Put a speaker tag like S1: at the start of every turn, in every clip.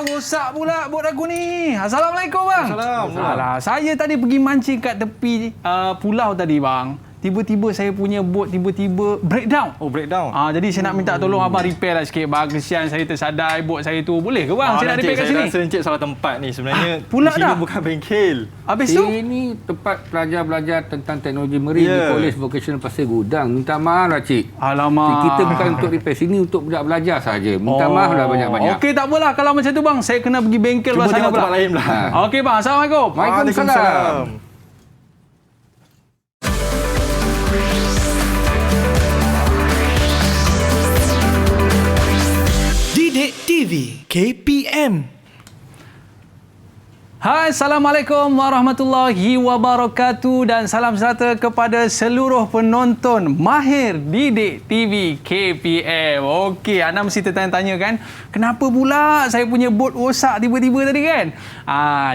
S1: rosak pula bot aku ni. Assalamualaikum bang.
S2: Assalamualaikum.
S1: Alah, saya tadi pergi mancing kat tepi pulau tadi bang. Tiba-tiba saya punya bot tiba-tiba breakdown.
S2: Oh, breakdown.
S1: Jadi saya nak minta tolong abang repair lah sikit bang. Kesian saya tersadai bot saya tu. Boleh ke bang? Saya nak repair kat sini.
S2: Saya rasa Encik salah tempat ni. Sebenarnya
S1: pula
S2: di sini
S1: dah?
S2: bukan bengkel.
S1: Habis tu?
S3: Ini tempat belajar tentang teknologi marine di
S2: Ya.
S3: College Vocational Pasir Gudang. Minta maaf lah cik.
S1: Alamak.
S3: Kita bukan untuk repair, sini untuk budak belajar saja. Minta maaf lah banyak-banyak.
S1: Okey, tak apalah. Kalau macam tu bang, saya kena pergi bengkel
S2: Cuba
S1: belah sana
S2: tengok tempat
S1: pula.
S2: lain pula.
S1: Okey bang, Assalamualaikum.
S3: Waalaikumsalam.
S4: Didik TV KPM.
S1: Hai, Assalamualaikum warahmatullahi wabarakatuh dan salam sejahtera kepada seluruh penonton Mahir Didik TV KPM. Okey, anda mesti tertanya-tanya kan, kenapa pula saya punya bot rosak tiba-tiba tadi kan?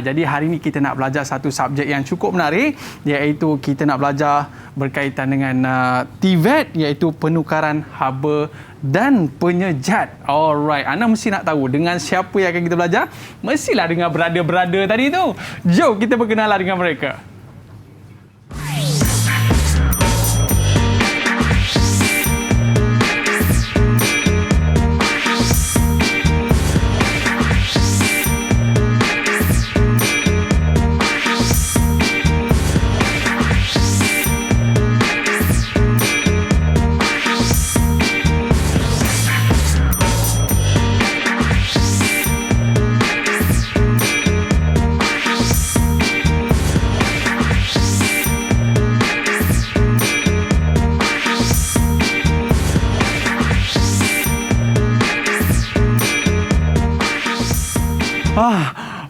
S1: Jadi hari ini kita nak belajar satu subjek yang cukup menarik, iaitu kita nak belajar berkaitan dengan TVET, iaitu penukaran haba dan penyejat. Alright, anda mesti nak tahu dengan siapa yang akan kita belajar. Mestilah dengan brother-brother tadi tu. Jom kita berkenalan dengan mereka.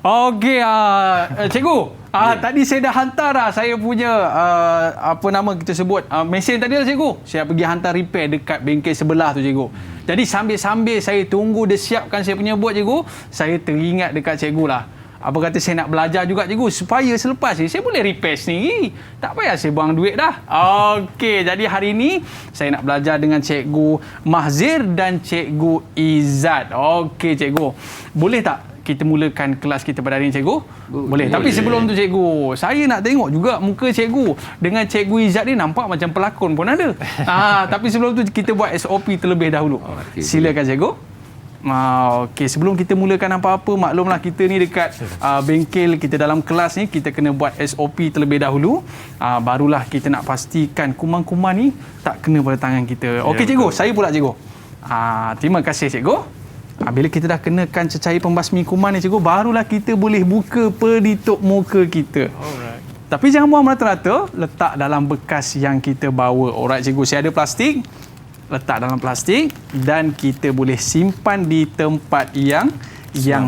S1: Okey, cikgu. Tadi saya dah hantar dah saya punya apa nama kita sebut mesin tadi lah cikgu. Saya pergi hantar repair dekat bengkel sebelah tu cikgu. Jadi sambil-sambil saya tunggu dia siapkan saya punya bot cikgu, saya teringat dekat cikgu lah. Apa kata saya nak belajar juga cikgu supaya selepas ni saya boleh repair sendiri. Tak payah saya buang duit dah. Okey, jadi hari ini saya nak belajar dengan cikgu Mahzir dan cikgu Izzat. Okey cikgu. Boleh tak kita mulakan kelas kita pada hari ini cikgu? Boleh. Tapi sebelum tu cikgu, saya nak tengok juga muka cikgu. Dengan cikgu Izzat ni nampak macam pelakon pun ada. Tapi sebelum tu kita buat SOP terlebih dahulu. Silakan cikgu. Okey, sebelum kita mulakan apa-apa, maklumlah kita ni dekat bengkel, kita dalam kelas ni kita kena buat SOP terlebih dahulu. Barulah kita nak pastikan kuman-kuman ni tak kena pada tangan kita. Okey cikgu, saya pula cikgu. Terima kasih cikgu. Bila kita dah kenakan cecair pembasmi kuman ni cikgu, barulah kita boleh buka pelitup muka kita.
S2: Alright.
S1: Tapi jangan buang merata-rata, letak dalam bekas yang kita bawa. Alright cikgu, saya ada plastik. Letak dalam plastik dan kita boleh simpan di tempat yang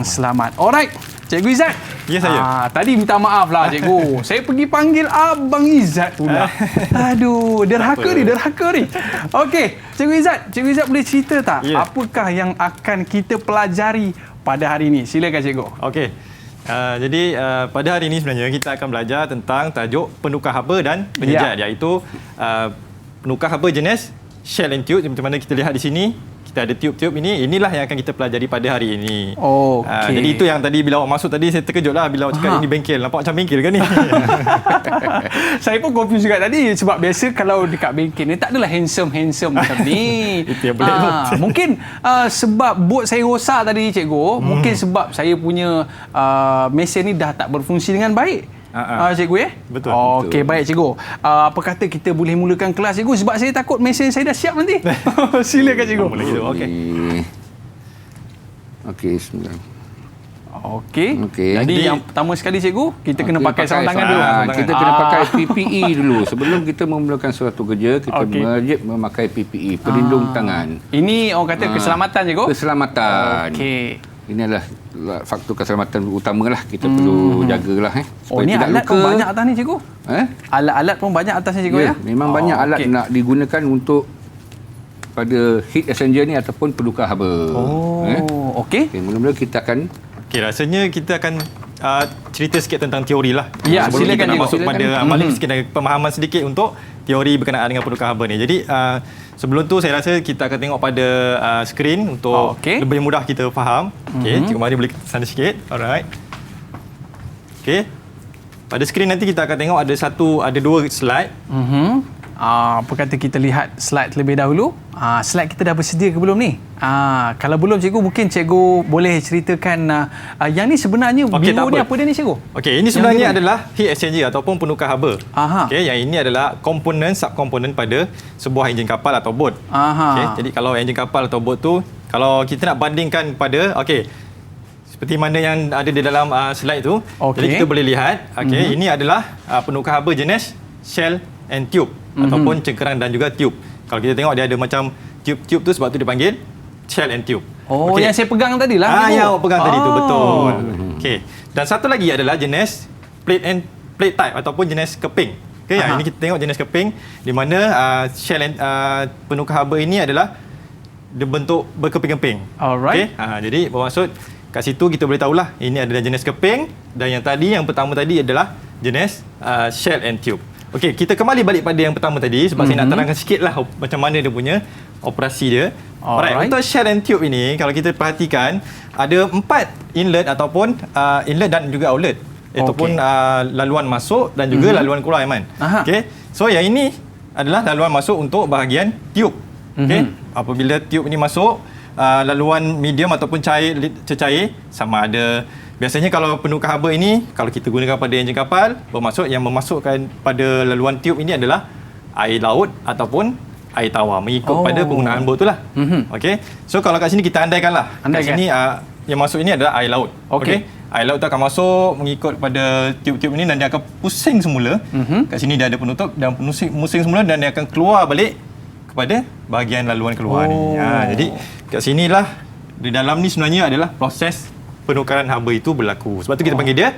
S1: selamat. Alright, cikgu Izzat.
S2: Ya, saya.
S1: Tadi minta maaf lah cikgu. Saya pergi panggil Abang Izzat pula. Aduh, derhaka ni. Okey, cikgu Izzat boleh cerita tak?
S2: Ya.
S1: Apakah yang akan kita pelajari pada hari ini? Silakan cikgu.
S2: Okey. Jadi pada hari ini sebenarnya kita akan belajar tentang tajuk penukar haba dan penyejat, iaitu penukar haba jenis shell and tube. Seperti mana kita lihat di sini, kita ada tube-tube ini. Inilah yang akan kita pelajari pada hari ini.
S1: Okey.
S2: Jadi itu yang tadi bila awak masuk tadi, saya terkejut lah bila awak cakap ini bengkel. Nampak macam bengkel ke ni?
S1: Saya pun confused juga tadi sebab biasa kalau dekat bengkel ni tak adalah handsome macam ni.
S2: Itu yang pelik tu.
S1: Mungkin sebab bot saya rosak tadi cikgu, mungkin sebab saya punya mesin ni dah tak berfungsi dengan baik. Cikgu
S2: Betul.
S1: Okey, baik cikgu. Apa kata kita boleh mulakan kelas cikgu sebab saya takut mesin saya dah siap nanti. Silakan cikgu.
S2: Boleh gitu. Okey.
S3: Okey, bismillah.
S1: Okey.
S3: Okey.
S1: Jadi yang pertama sekali cikgu, kita kena pakai sarung tangan dulu.
S3: Kita kena pakai PPE dulu. Sebelum kita memulakan suatu kerja, kita wajib memakai PPE, pelindung tangan.
S1: Ini orang kata keselamatan cikgu.
S3: Keselamatan.
S1: Okey.
S3: Ini adalah faktor keselamatan utamalah, kita perlu jagalah
S1: Oh, ni alat pun banyak atas ni cikgu. Alat-alat pun banyak atas ni cikgu ya.
S3: Memang banyak alat nak digunakan untuk pada heat exchanger ni ataupun penukar haba.
S1: Okey.
S3: Mula-mula kita akan
S2: Rasanya kita akan cerita sikit tentang teori lah.
S1: Ya,
S2: sebelum
S1: silakan
S2: kita nak masuk
S1: cikgu.
S2: pada amalan, sikit pemahaman sedikit untuk teori berkenaan dengan penukar haba ni. Jadi sebelum tu saya rasa kita akan tengok pada skrin untuk lebih mudah kita faham. Okey, Cikgu Mari boleh sana sikit. Alright. Okey. Pada skrin nanti kita akan tengok ada dua slide.
S1: Apa kata kita lihat slide terlebih dahulu. Slide kita dah bersedia ke belum ni? Kalau belum cikgu, mungkin cikgu boleh ceritakan yang ni sebenarnya biru ni apa dia ni cikgu?
S2: Okey, ini sebenarnya adalah heat exchanger ataupun penukar haba. Okey, yang ini adalah komponen subkomponen pada sebuah enjin kapal atau bot. Okey, jadi kalau enjin kapal atau bot tu, kalau kita nak bandingkan pada seperti mana yang ada di dalam slide tu, jadi kita boleh lihat, ini adalah penukar haba jenis shell and tube ataupun cengkerang dan juga tube. Kalau kita tengok dia ada macam tube-tube tu, sebab tu dipanggil shell and tube.
S1: Yang saya pegang tadi lah.
S2: Yang awak pegang tadi tu, betul. Okey. Dan satu lagi adalah jenis plate type ataupun jenis keping. Okey, yang ini kita tengok jenis keping di mana shell and penukar haba ini adalah dia bentuk berkeping-keping.
S1: Alright.
S2: Okey. Jadi bermaksud kat situ kita boleh tahulah ini adalah jenis keping, dan yang pertama tadi adalah jenis shell and tube. Okey, kita kembali balik pada yang pertama tadi sebab saya nak terangkan sikitlah macam mana dia punya operasi dia. Alright. Untuk shell and tube ini, kalau kita perhatikan ada 4 inlet ataupun inlet dan juga outlet, ataupun laluan masuk dan juga laluan keluar, Aiman. Okey. So yang ini adalah laluan masuk untuk bahagian tube. Okey. Apabila tube ini masuk, laluan medium ataupun cecair sama ada. Biasanya kalau penukar haba ini, kalau kita gunakan pada enjin kapal, bermaksud yang memasukkan pada laluan tube ini adalah air laut ataupun air tawar, mengikut pada penggunaan bot tu lah. Okey. So kalau kat sini kita andaikanlah. Kat sini yang masuk ini adalah air laut. Okey. Air laut tu akan masuk mengikut pada tube-tube ini dan dia akan pusing semula. Kat sini dia ada penutup dan pusing semula dan dia akan keluar balik kepada bahagian laluan keluar ni. Jadi kat sinilah di dalam ni sebenarnya adalah proses penukaran haba itu berlaku. Sebab tu kita panggil dia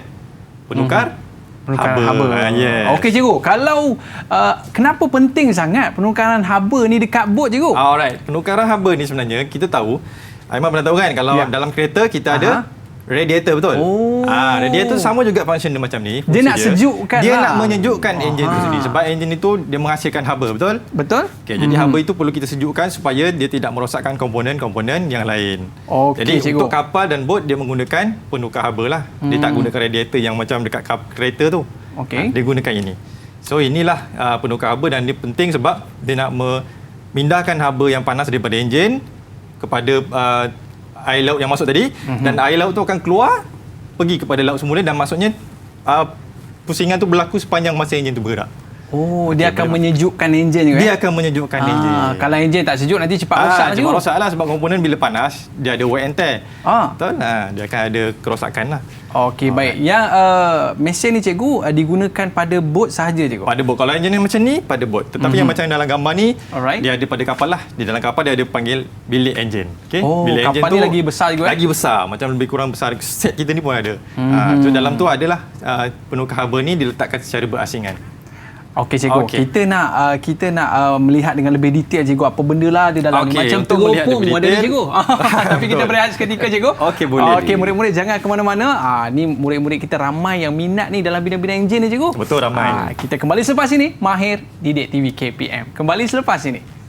S2: penukar haba.
S1: Okey cikgu, kalau kenapa penting sangat penukaran haba ni dekat bot cikgu?
S2: Alright, penukaran haba ni sebenarnya kita tahu, Aiman pernah tahu kan kalau dalam kereta kita ada radiator, betul? Radiator sama juga function dia macam ni.
S1: Dia nak sejukkan.
S2: Dia nak menyejukkan enjin tu sendiri sebab enjin itu dia menghasilkan haba, betul?
S1: Betul.
S2: Okey, jadi haba itu perlu kita sejukkan supaya dia tidak merosakkan komponen-komponen yang lain. Jadi untuk kapal dan bot dia menggunakan penukar haba lah. Dia tak gunakan radiator yang macam dekat kereta tu. Dia gunakan ini. So inilah penukar haba dan dia penting sebab dia nak memindahkan haba yang panas daripada enjin kepada air laut yang masuk tadi, dan air laut tu akan keluar pergi kepada laut semula, dan maksudnya pusingan tu berlaku sepanjang masa enjin tu bergerak.
S1: Dia akan menyejukkan enjin juga.
S2: Dia akan menyejukkan enjin.
S1: Kalau enjin tak sejuk nanti cepat rosak juga.
S2: Cepat rosak lah sebab komponen bila panas dia ada wear and tear. Betul lah, dia akan ada kerosakan lah.
S1: Okey, baik. Yang mesin ni cikgu digunakan pada bot sahaja cikgu?
S2: Pada bot. Kalau enjin yang macam ni pada bot. Tetapi yang macam dalam gambar ni, dia ada pada kapal lah. Di dalam kapal dia ada panggil bilik enjin. Okay? Bilik enjin
S1: kapal
S2: tu
S1: ni lagi besar juga?
S2: Lagi besar. Macam lebih kurang besar. Set kita ni pun ada. So dalam tu adalah penukar haba ni diletakkan secara berasingan.
S1: Okey cikgu, kita nak melihat dengan lebih detail cikgu apa benda lah di dalam ni. Macam teropong ada ni cikgu. Tapi kita berehat seketika cikgu.
S2: Okey, boleh.
S1: Okey, murid-murid jangan ke mana-mana. Ni murid-murid kita ramai yang minat ni dalam bidang-bidang enjin ni cikgu.
S2: Betul, ramai.
S1: Kita kembali selepas ini, Mahir Didik TV KPM. Kembali selepas ini.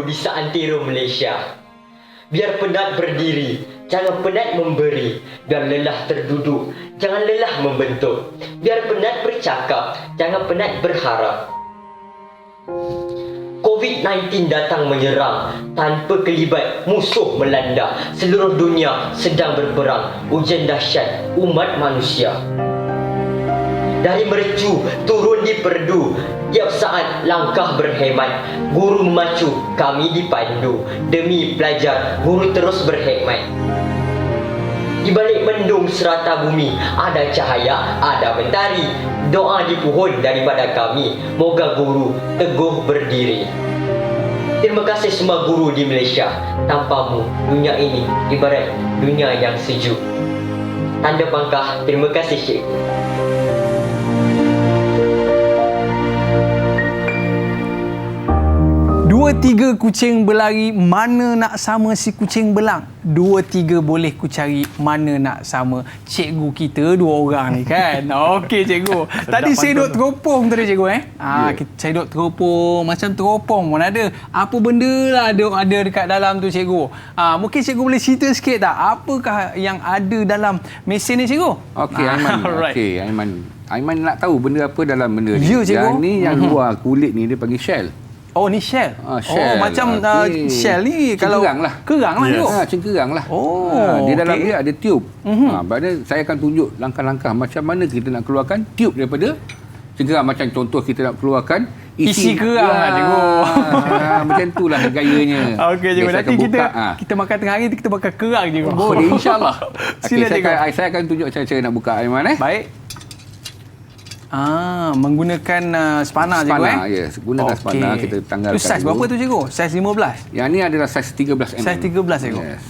S5: Di seantero Malaysia. Biar penat berdiri, jangan penat memberi. Biar lelah terduduk, jangan lelah membentuk. Biar penat bercakap, jangan penat berharap. COVID-19 datang menyerang. Tanpa kelibat, musuh melanda. Seluruh dunia sedang berperang. Ujian dahsyat umat manusia. Dari mercu turun turun di perdu. Tiap saat langkah berhemat, guru memacu, kami dipandu. Demi pelajar, guru terus berhikmat. Di balik mendung serata bumi, ada cahaya, ada mentari. Doa di pohon daripada kami, moga guru teguh berdiri. Terima kasih semua guru di Malaysia. Tanpamu, dunia ini ibarat dunia yang sejuk. Tanda pangkah, terima kasih cikgu.
S1: Dua tiga kucing berlari, mana nak sama si kucing belang? Dua tiga boleh ku cari, mana nak sama cikgu kita dua orang ni kan? Okey cikgu. Tadi saya duk teropong tadi cikgu saya duk teropong, macam teropong pun ada. Apa benda lah ada dekat dalam tu cikgu. Mungkin cikgu boleh cerita sikit tak? Apakah yang ada dalam mesin ni cikgu?
S3: Okey Aiman.
S1: Alright.
S3: Okey Aiman nak tahu benda apa dalam benda ni.
S1: Ya, cikgu.
S3: Yang ni yang luar kulit ni dia panggil shell.
S1: Oh ni shell.
S3: Shell.
S1: Oh macam
S3: Okey.
S1: shell ni kalau
S3: Cengkerang lah.
S1: Kerang lah cikgu.
S3: Cengkerang lah.
S1: Oh,
S3: di dalam
S1: okey.
S3: dia ada tiup. Maknanya saya akan tunjuk langkah-langkah macam mana kita nak keluarkan tiup daripada cengkerang. Macam contoh kita nak keluarkan
S1: Isi kerang lah cikgu.
S3: Macam tu lah gayanya.
S1: Okey cikgu,
S3: Saya
S1: nanti
S3: akan
S1: kita
S3: buka,
S1: kita makan tengah hari kita bakar kerang cikgu.
S3: boleh insyaAllah.
S1: Sila
S3: Okey,
S1: cikgu.
S3: saya akan tunjuk cara nak buka Aiman
S1: Baik. Menggunakan spana cikgu
S3: Yes, gunakan spana kita tanggalkan.
S1: Tu saiz
S3: dulu.
S1: berapa tu cikgu? Saiz 15.
S3: Yang ni adalah saiz 13 mm.
S1: Saiz 13 cikgu.
S3: Yes.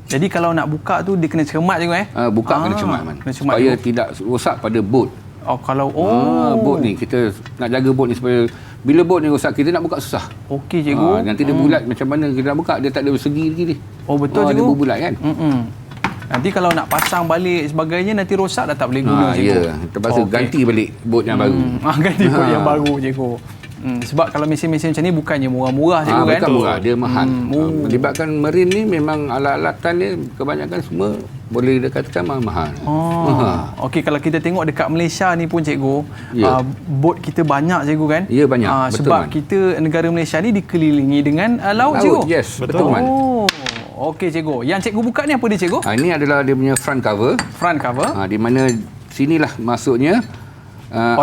S1: Jadi kalau nak buka tu dia kena cermat cikgu
S3: Buka kena cermat man.
S1: Kena cermat
S3: Supaya
S1: cikgu.
S3: tidak rosak pada bot. Bot ni kita nak jaga bot ni supaya bila bot ni rosak kita nak buka susah.
S1: Okey cikgu.
S3: Nanti dia bulat macam mana kita nak buka dia tak ada segi lagi ni.
S1: Oh betul cikgu.
S3: Dia berbulat kan.
S1: Nanti kalau nak pasang balik sebagainya nanti rosak dah tak boleh guna cikgu.
S3: Ya, terpaksa ganti balik bot yang baru.
S1: Ganti bot yang baru cikgu. Sebab kalau mesin-mesin macam ni bukannya murah-murah cikgu kan?
S3: Bukan murah, dia mahal. Melibatkan marine ni memang alat-alatan dia kebanyakan semua boleh dikatakan mahal.
S1: Okey, kalau kita tengok dekat Malaysia ni pun cikgu,
S3: Ya.
S1: bot kita banyak cikgu kan?
S3: Ya, banyak. Betul,
S1: sebab
S3: Man.
S1: kita negara Malaysia ni dikelilingi dengan laut cikgu.
S3: Yes, betul man.
S1: Okey cikgu. Yang cikgu buka ni apa dia cikgu?
S3: Ini adalah dia punya front cover.
S1: Front cover.
S3: Di mana sinilah masuknya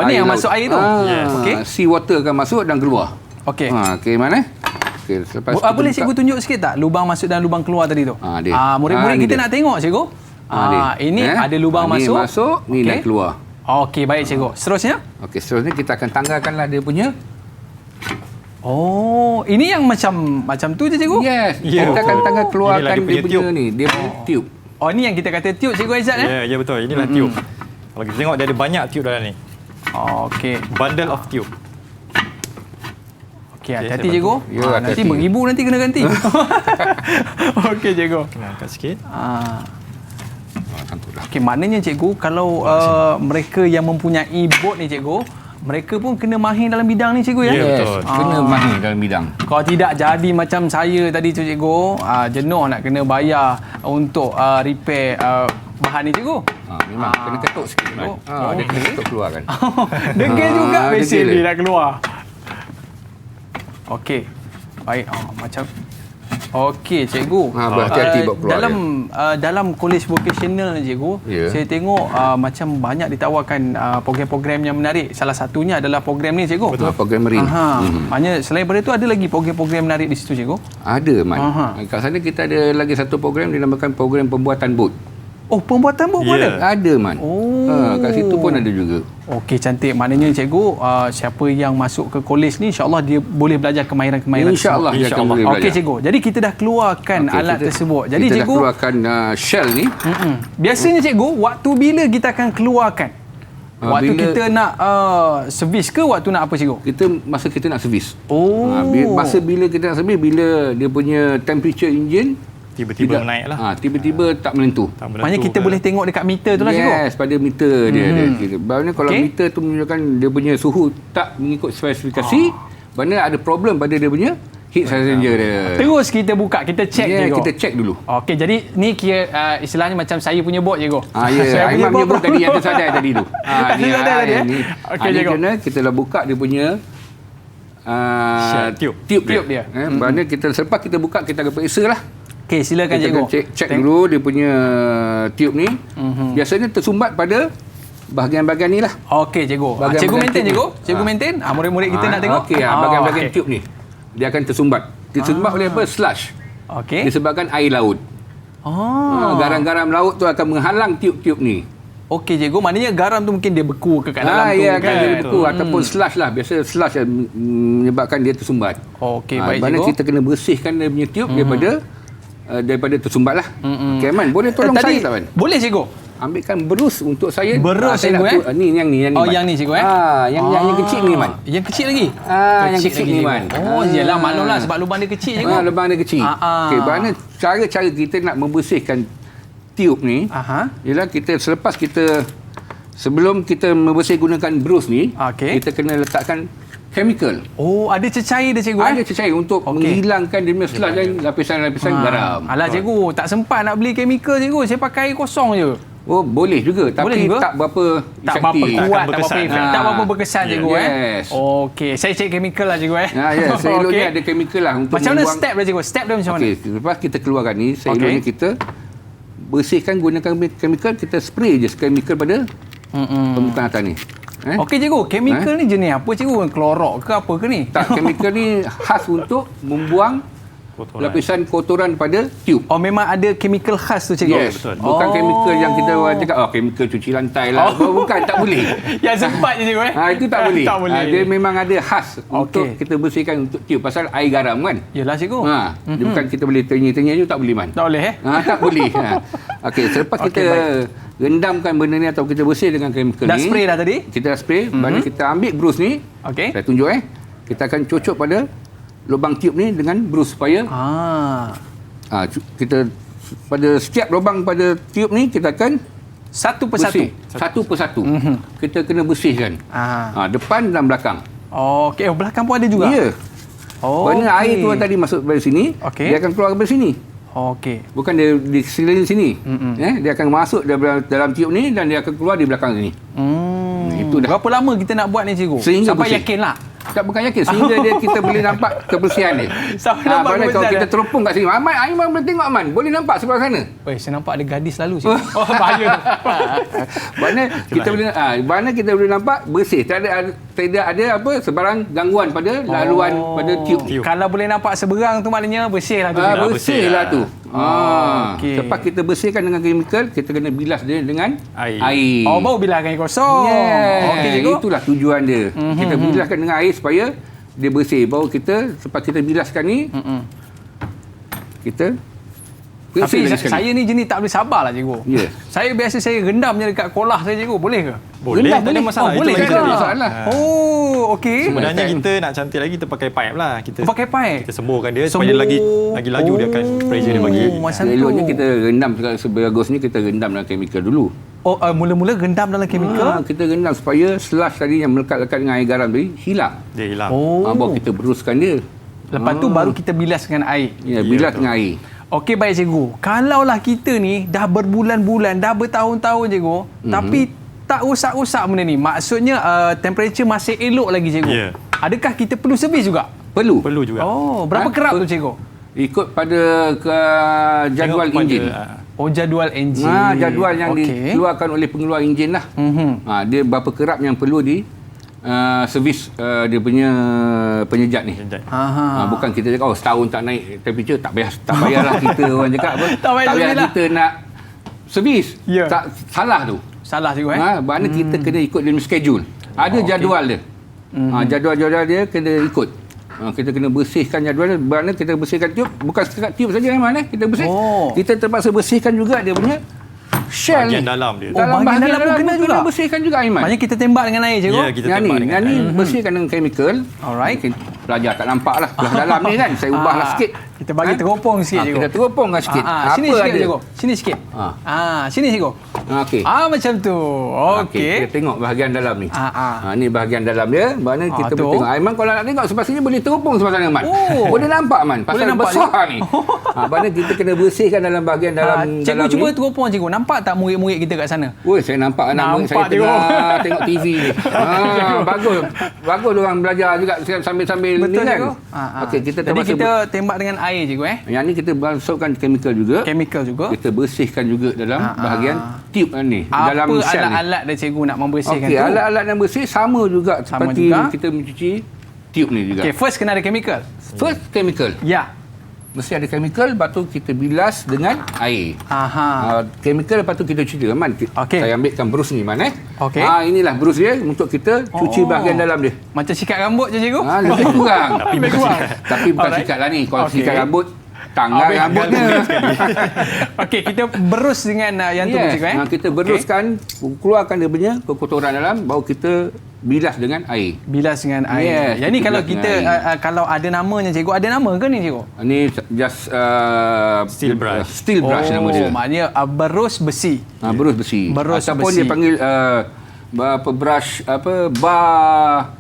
S1: ni yang
S3: laut.
S1: masuk air tu?
S2: Yes.
S1: Okey.
S3: Sea water akan masuk dan keluar.
S1: Okey.
S3: Okey mana? Okey, selepas kita
S1: Boleh
S3: buka-
S1: cikgu tunjuk sikit tak lubang masuk dan lubang keluar tadi tu?
S3: dia.
S1: Murid-murid
S3: Ni
S1: kita
S3: dia.
S1: nak tengok cikgu. Ini ada lubang
S3: Ni
S1: masuk.
S3: masuk, ni
S1: Okey.
S3: nak keluar.
S1: Okey, baik cikgu. Seterusnya?
S3: Okey, seterusnya kita akan tanggalkanlah dia punya.
S1: Ini yang macam tu je cikgu?
S3: Yes.
S2: Ya.
S3: Kita akan tanggal keluarkan
S2: Inilah dia
S3: dia
S2: punya
S3: punya
S2: tiup.
S3: ni, dia punya tiup.
S1: Ini yang kita kata tiup cikgu Aizat
S2: Ya betul. Inilah tiup. Kalau kita tengok dia ada banyak tiup dalam ni.
S1: Okey.
S2: Bundle of tiup.
S1: Okey, hati-hati
S2: saya
S1: cikgu.
S3: bantu. Ya,
S1: Nanti
S3: hati-hati.
S1: beribu nanti kena ganti. Okey cikgu.
S2: Kena angkat sikit.
S1: Okey, maknanya cikgu kalau mereka yang mempunyai bot ni cikgu, mereka pun kena mahir dalam bidang ni cikgu ya?
S2: Ya,
S3: Yes,
S2: betul.
S3: kena mahir dalam bidang.
S1: Kalau tidak jadi macam saya tadi tu cikgu, jenuh nak kena bayar untuk repair bahan ni cikgu.
S3: Memang kena ketuk sikit. Dia kena ketuk keluar kan.
S1: Degil juga mesin
S3: degil.
S1: ni nak keluar. Okey. Baik, macam okey cikgu.
S3: Berhati-hati bawa keluar
S1: dalam college vocational ni cikgu,
S3: Ya.
S1: saya tengok macam banyak ditawarkan program-program yang menarik. Salah satunya adalah program ni cikgu.
S3: Program marine.
S1: Maknanya selain daripada itu ada lagi program-program menarik di situ cikgu.
S3: Ada man. Kat sana kita ada lagi satu program dinamakan program pembuatan bot.
S1: Oh, pembuatan bot pun
S2: Ya.
S1: ada.
S3: Ada man. Kat situ pun ada juga.
S1: Okey, cantik. Maknanya cikgu, siapa yang masuk ke kolej ni insya-Allah dia boleh belajar kemahiran-kemahiran
S3: InsyaAllah dia akan
S2: InsyaAllah.
S3: boleh belajar.
S1: Okey cikgu. Jadi kita dah keluarkan alat
S3: kita-
S1: tersebut. Jadi
S3: kita dah
S1: cikgu,
S3: keluarkan shell ni.
S1: biasanya cikgu, waktu bila kita akan keluarkan? Waktu
S3: bila-
S1: kita nak servis ke waktu nak apa cikgu?
S3: Masa kita nak servis.
S1: Oh.
S3: Masa bila kita nak servis, bila dia punya temperature engine
S2: Tiba-tiba naik lah.
S3: tiba-tiba tak menentu.
S2: Tak menentu
S1: Maknanya kita
S2: ke-
S1: boleh tengok dekat meter tu lah cikgu.
S3: Yes, pada meter dia ada. Maknanya kalau
S1: Okey.
S3: meter tu menunjukkan dia punya suhu tak mengikut spesifikasi, maknanya ada problem pada dia punya heat exchanger dia.
S1: Terus kita buka, kita check cikgu.
S3: Kita check dulu.
S1: Okey, jadi ni kira istilahnya macam saya punya bot cikgu.
S3: Ya,
S1: Saya
S3: Aiman punya bot tadi yang
S1: pun-
S3: tersadai tadi tu.
S1: Tersadai tadi,
S3: ni.
S1: Okey,
S3: Ni
S1: cikgu.
S3: kena kita dah buka dia punya
S2: tiup.
S1: Tiup dia.
S3: Maknanya kita selepas kita buka kita akan periksa lah.
S1: Okey, silakan
S3: Kita
S1: cikgu.
S3: akan check dulu dia punya tiup ni. Biasanya tersumbat pada bahagian-bahagian ni lah.
S1: Okey cikgu.
S3: Bahagian-
S1: Cikgu maintain
S3: bahagian
S1: cikgu.
S3: tube.
S1: Cikgu maintain. Murid-murid kita nak tengok.
S3: Okey, bahagian-bahagian
S1: okey.
S3: tube ni dia akan tersumbat. Disumbat oleh apa? Slush.
S1: Okey.
S3: Disebabkan air laut. Garam-garam laut tu akan menghalang tiub-tiub ni.
S1: Okey cikgu, maknanya garam tu mungkin dia beku ke kat dalam tu
S3: Ya,
S1: kan.
S3: akan jadi beku ataupun slush lah. Biasa slush yang menyebabkan dia tersumbat.
S1: Okey, baik
S3: Mana
S1: cikgu.
S3: kita kena bersihkan dia punya tiub daripada tersumbat lah. Okey, Man, boleh tolong
S1: Tadi,
S3: saya tak, Man?
S1: boleh cikgu.
S3: Ambilkan berus untuk saya.
S1: Berus,
S3: saya
S1: cikgu,
S3: nak ni yang ni
S1: Oh,
S3: Man.
S1: yang ni cikgu
S3: yang kecil ni, Man.
S1: Yang kecil lagi?
S3: Yang kecil
S1: lagi,
S3: ni,
S1: cikgu.
S3: Man.
S1: Oh, iyalah maklumlah sebab lubang dia kecil cikgu.
S3: Lubang dia kecil. Okey, mana cara-cara kita nak membersihkan tiub ni? Ialah kita sebelum kita membersih gunakan berus ni,
S1: Okey.
S3: kita kena letakkan chemical.
S1: Oh, ada cecair dia cikgu.
S3: Ada cecair untuk menghilangkan dia punya slush dan lapisan-lapisan garam.
S1: Alah cikgu, tak sempat nak beli chemical cikgu. Saya pakai air kosong je.
S3: Oh, boleh juga tapi
S1: Boleh juga?
S3: tak berapa
S1: Tak berapa
S3: efektif.
S1: kuat, tak berapa
S2: berkesan.
S1: efek, tak berapa berkesan cikgu
S3: Yes.
S1: Okey, saya cek chemical lah cikgu
S3: Seeloknya
S1: Okey.
S3: ada chemical lah untuk
S1: Macam mana
S3: membuang.
S1: step dia cikgu? Step dia macam mana?
S3: Okey, lepas kita keluarkan ni, seeloknya kita bersihkan gunakan chemical, kita spray je chemical pada permukaan atas ni.
S1: Okey cikgu, chemical ni jenis apa cikgu? Klorok ke apa ke ni?
S3: Tak, chemical ni khas untuk membuang lapisan kotoran pada tiub.
S1: Oh, memang ada chemical khas tu cikgu?
S3: Yes, bukan chemical yang kita orang cakap chemical cuci lantai lah. Bukan, tak boleh.
S1: Yang sempat je cikgu
S3: Itu tak boleh.
S1: Tak boleh.
S3: Dia memang ada khas untuk kita bersihkan untuk tiub pasal air garam kan.
S1: Yalah cikgu.
S3: Dia bukan kita boleh tanya-tanya je tak boleh, Man.
S1: Tak boleh
S3: Tak boleh. Okey, selepas kita rendamkan benda ni atau kita bersih dengan chemical
S1: Dah
S3: ni.
S1: spray dah tadi?
S3: Kita dah spray, mana kita ambil brus ni.
S1: Okey.
S3: Saya tunjuk Kita akan cocok pada lubang tiub ni dengan brus supaya kita pada setiap lubang pada tiub ni kita akan
S1: Satu persatu.
S3: bersih. Satu persatu. Kita kena bersihkan. Depan dan belakang.
S1: Okey, belakang pun ada juga?
S3: Ya. Kerana air tu yang tadi masuk dari sini,
S1: Okey.
S3: dia akan keluar dari sini.
S1: Okey.
S3: Bukan dia di sekeliling sini. Dia akan masuk dalam tiub ni dan dia akan keluar di belakang sini. Itu dah.
S1: Berapa lama kita nak buat ni cikgu?
S3: Sehingga
S1: Sampai
S3: bersih.
S1: yakin lah.
S3: Tak, bukan yakin sehingga kita boleh nampak kebersihan dia.
S1: Sampai nampak
S3: Kalau
S1: kebersihan
S3: kita
S1: dia.
S3: teropong kat sini, Aiman boleh tengok, Man. Boleh nampak sebelah sana.
S1: Weh, saya nampak ada gadis lalu cikgu. Oh, bahaya.
S3: Mana kita boleh nampak bersih. Tidak ada apa sebarang gangguan pada laluan pada tiub.
S1: Kalau boleh nampak seberang tu maknanya bersih lah tu. cikgu.
S3: Bersih lah tu.
S1: okey.
S3: Lepas kita bersihkan dengan chemical, kita kena bilas dia dengan
S2: Air.
S1: Oh, baru bilangkan air kosong. Okey cikgu.
S3: Itulah tujuan dia. Kita bilaskan dengan air supaya dia bersih. Baru kita, lepas kita bilaskan ni, kita
S1: Tapi
S3: lagi sekali.
S1: saya ni jenis tak boleh sabar lah cikgu.
S3: Ya.
S1: Saya biasa saya rendam je dekat kolah saya cikgu. Boleh ke?
S2: Boleh,
S3: Rendah
S2: tak ada masalah.
S1: Oh, boleh
S2: Itu
S1: ke?
S2: lagi
S3: Tak
S2: jadi.
S3: masalah.
S1: Oh, okey.
S2: Sebenarnya kita nak cantik lagi, kita pakai pipe lah. Kita
S1: Pakai pipe.
S2: kita semburkan dia supaya lagi laju dia akan pressure dia bagi.
S1: Macam tu.
S3: Eloknya kita rendam sebagus ni, kita rendam dengan chemical dulu.
S1: Oh, mula-mula rendam dalam chemical.
S3: Kita rendam supaya slush tadi yang melekat-lekat dengan air garam tadi hilang.
S2: Dia hilang.
S1: Oh.
S3: Baru kita beruskan dia.
S1: Lepas tu baru kita bilas dengan air.
S3: Ya, bilas
S2: betul.
S3: dengan air.
S1: Okey, baik cikgu. Kalaulah kita ni dah berbulan-bulan, dah bertahun-tahun cikgu, tapi tak rosak-rosak benda ni. Maksudnya temperature masih elok lagi cikgu.
S2: Ya.
S1: Adakah kita perlu servis juga?
S3: Perlu.
S2: Perlu juga.
S1: Oh, berapa kerap tu cikgu?
S3: Ikut pada jadual
S2: Tengok pada,
S3: enjin.
S1: Oh, jadual enjin.
S3: Jadual yang dikeluarkan oleh pengeluar enjin lah. Dia berapa kerap yang perlu di servis dia punya penyejat ni. Bukan kita cakap setahun tak naik temperature, tak payahlah kita orang cakap apa.
S1: Tak payah lah.
S3: kita nak servis.
S1: Ya.
S3: Tak salah tu.
S1: Salah cikgu
S3: Mana kita kena ikut dia punya schedule. Ada jadual dia. Jadual-jadual dia kena ikut. Kita kena bersihkan jadual dia. Mana kita bersihkan tiub, bukan setakat tiub saja mana kita bersih. Kita terpaksa bersihkan juga dia punya shell
S2: bagian
S3: ni.
S2: dalam dia.
S1: Oh, bahagian dalam pun kena juga?
S3: Bersihkan juga, Aiman.
S1: Maknanya kita tembak dengan air cikgu?
S2: Ya, kita
S3: Yang
S2: tembak
S3: ni,
S2: dengan
S3: yang ni
S2: air.
S3: bersihkan dengan chemical.
S1: Alright.
S3: Mungkin pelajar tak nampak lah. Belah dalam ni kan. Saya ubahlah sikit.
S1: Kita bagi teropong sikit cikgu.
S3: Kita teropongkan sikit.
S1: Sini
S3: Apa
S1: sikit
S3: ada?
S1: cikgu. Sini sikit. Sini cikgu.
S3: Okey.
S1: Macam tu. Okey.
S3: Kita tengok bahagian dalam ni. Ni bahagian dalam dia. Mana kita
S1: tu.
S3: boleh tengok. Aiman kalau nak tengok sebelah sini boleh teropong sebelah sana, Man.
S1: Oh.
S3: Boleh nampak, Man. Pasal
S1: Boleh nampak
S3: besar ni. Mana kita kena bersihkan dalam bahagian dalam
S1: Cikgu
S3: dalam
S1: cuba
S3: ni.
S1: teropong cikgu. Nampak tak murid-murid kita kat sana?
S3: Oi, saya nampak anak murid saya
S1: Nampak, cikgu.
S3: tengah tengok TV ni. Bagus. Bagus orang belajar juga sambil-sambil ni
S1: Betul
S3: kan.
S1: cikgu.
S3: Okey, kita
S1: Jadi
S3: terpaksa
S1: kita tembak dengan air cikgu
S3: yang ni kita masukkan chemical juga.
S1: Chemical juga.
S3: Kita bersihkan juga dalam bahagian tube ni dalam
S1: Apa
S3: shell ni.
S1: alat-alat dia cikgu nak membersihkan
S3: Okey,
S1: tu?
S3: alat-alat yang bersih sama juga
S1: Sama
S3: seperti
S1: juga.
S3: kita mencuci tube ni juga.
S1: Okey, first kena ada chemical.
S3: First chemical.
S1: Ya.
S3: Mesti ada chemical, lepas tu kita bilas dengan air.
S1: Aha.
S3: Chemical lepas tu kita cuci. Man,
S1: Okey.
S3: saya ambilkan brus ni, Man.
S1: Okey.
S3: Inilah brus dia untuk kita cuci bahagian dalam dia.
S1: Macam sikat rambut je cikgu?
S3: Lebih kurang.
S1: Lebih kurang.
S3: Tapi bukan
S1: Alright.
S3: sikat lah ni. Kalau
S1: Okey.
S3: sikat rambut, tanggal rambutnya.
S1: Okey, kita berus dengan yang tu cikgu
S3: Kita beruskan, keluarkan dia punya kotoran dalam, baru kita bilas dengan air.
S1: Bilas dengan air.
S3: Yes,
S1: Yang ni
S3: kita
S1: kalau
S3: bilas
S1: kita
S3: dengan air.
S1: kalau ada namanya cikgu, ada nama ke ni cikgu?
S3: Ini just
S2: Steel brush.
S3: Steel brush nama dia.
S1: Maknanya berus besi.
S3: Berus besi.
S1: Berus
S3: Ataupun
S1: besi.
S3: dia panggil brush bar.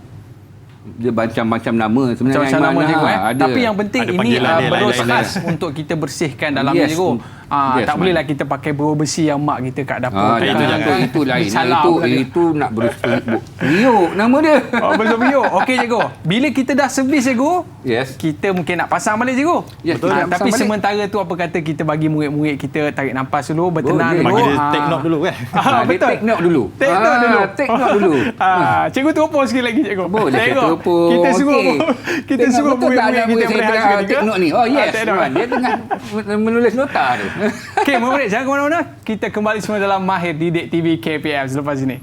S3: Dia macam-macam nama sebenarnya.
S1: Macam-macam nama
S3: Aiman.
S1: cikgu
S3: Ada.
S1: Tapi yang penting
S2: Ada
S1: ini
S2: panggilan dia,
S1: berus
S2: lain-lain.
S1: khas untuk kita bersihkan dalam
S3: Yes.
S1: cikgu.
S3: Yes,
S1: Tak bolehlah kita pakai berus besi yang mak kita kat dapur.
S2: itu
S3: jangan.
S2: jangan.
S3: Itu lain.
S1: Salah pula dia.
S3: Itu nak berus riuk nama dia.
S1: Berus biok. Okey cikgu. Bila kita dah servis cikgu,
S3: Yes.
S1: kita mungkin nak pasang balik cikgu.
S3: Yes, betul, nak
S1: Tapi
S3: pasang balik.
S1: sementara tu apa kata kita bagi murid-murid kita tarik nafas dulu, bertenang
S3: Boleh.
S1: dulu.
S2: Bagi dia take note dulu kan.
S3: Dia
S1: Betul.
S3: take note dulu.
S1: Take note dulu.
S3: Take note dulu.
S1: Cikgu teropong sikit lagi cikgu.
S3: Boleh saya
S1: Tengok.
S3: teropong.
S1: Kita suruh
S3: Okey.
S1: kita
S3: Tengok
S1: suruh
S3: betul tak ada
S1: murid-murid kita
S3: murid saya
S1: berehat
S3: tengah
S1: sikit
S3: take
S1: ke?
S3: note ni. Oh yes.
S1: take note.
S3: Man. Dia tengah menulis nota tu.
S1: Okey, murid jangan ke mana-mana. Kita kembali semua dalam Mahir Didik TV KPM selepas ini.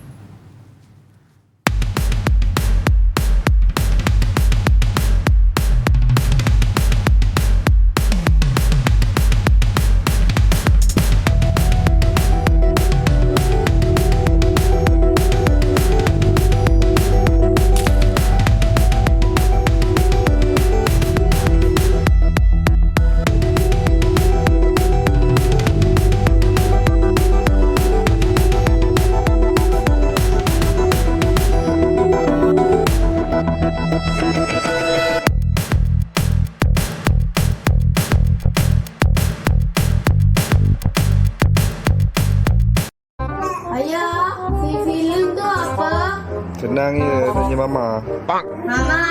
S6: Ayah, film tu apa?
S7: Senang je tanya mama.
S6: Mama,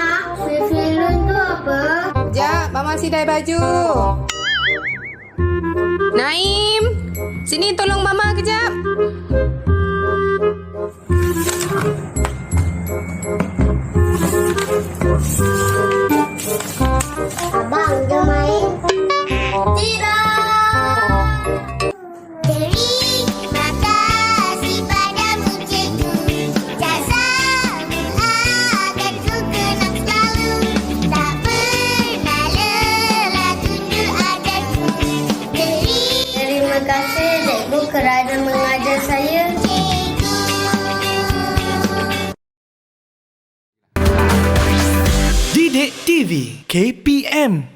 S6: film tu apa?
S8: Sekejap, Mama sidai baju. Naim, sini tolong Mama kejap.
S6: Abang, jom main. Tidak. Terima kasih padamu cikgu. Jazamu akan ku kenang selalu. Tak pernah lelah tunduk ajarku. Terima kasih cikgu kerana mengajar saya.
S4: Didik TV KPM.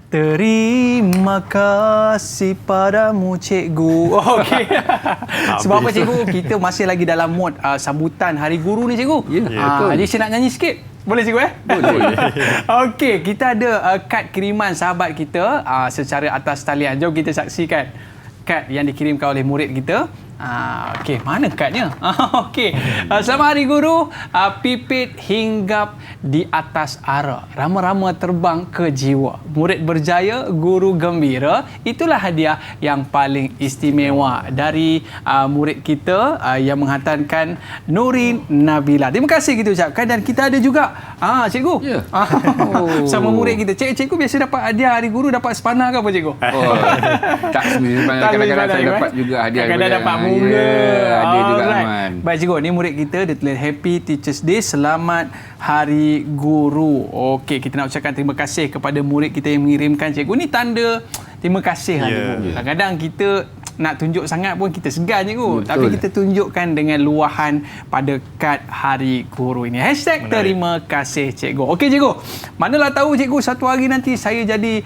S1: Terima kasih padamu cikgu. Okey. Sebab apa cikgu? Kita masih lagi dalam mod sambutan Hari Guru ni cikgu.
S3: betul.
S1: Jadi saya nak nyanyi sikit. Boleh cikgu
S3: Boleh.
S1: Okey, kita ada kad kiriman sahabat kita secara atas talian. Jom kita saksikan kad yang dikirimkan oleh murid kita. Okey, mana kadnya? Okey. Selamat Hari Guru. Pipit hinggap di atas ara. Rama-rama terbang ke jiwa. Murid berjaya, guru gembira. Itulah hadiah yang paling istimewa dari murid kita yang menghantarkan Nurin Nabila. Terima kasih kita ucapkan dan kita ada juga cikgu.
S3: Ya.
S1: Sama murid kita. Cikgu biasa dapat hadiah Hari Guru, dapat sepanah ke apa cikgu?
S3: Oh, tak sebenarnya. Kadang-kadang saya dapat juga hadiah.
S1: Kadang-kadang dapat bunga.
S3: Ada juga
S1: Alright.
S3: Aman.
S1: Baik cikgu, ni murid kita dia tulis Happy Teachers Day, selamat Hari Guru. Okey, kita nak ucapkan terima kasih kepada murid kita yang mengirimkan cikgu. Ni tanda terima kasih lah cikgu. Kadang-kadang kita nak tunjuk sangat pun kita segan cikgu.
S3: Betul.
S1: Tapi kita tunjukkan dengan luahan pada kad Hari Guru ini. # terima kasih cikgu. Okey cikgu, manalah tahu cikgu satu hari nanti saya jadi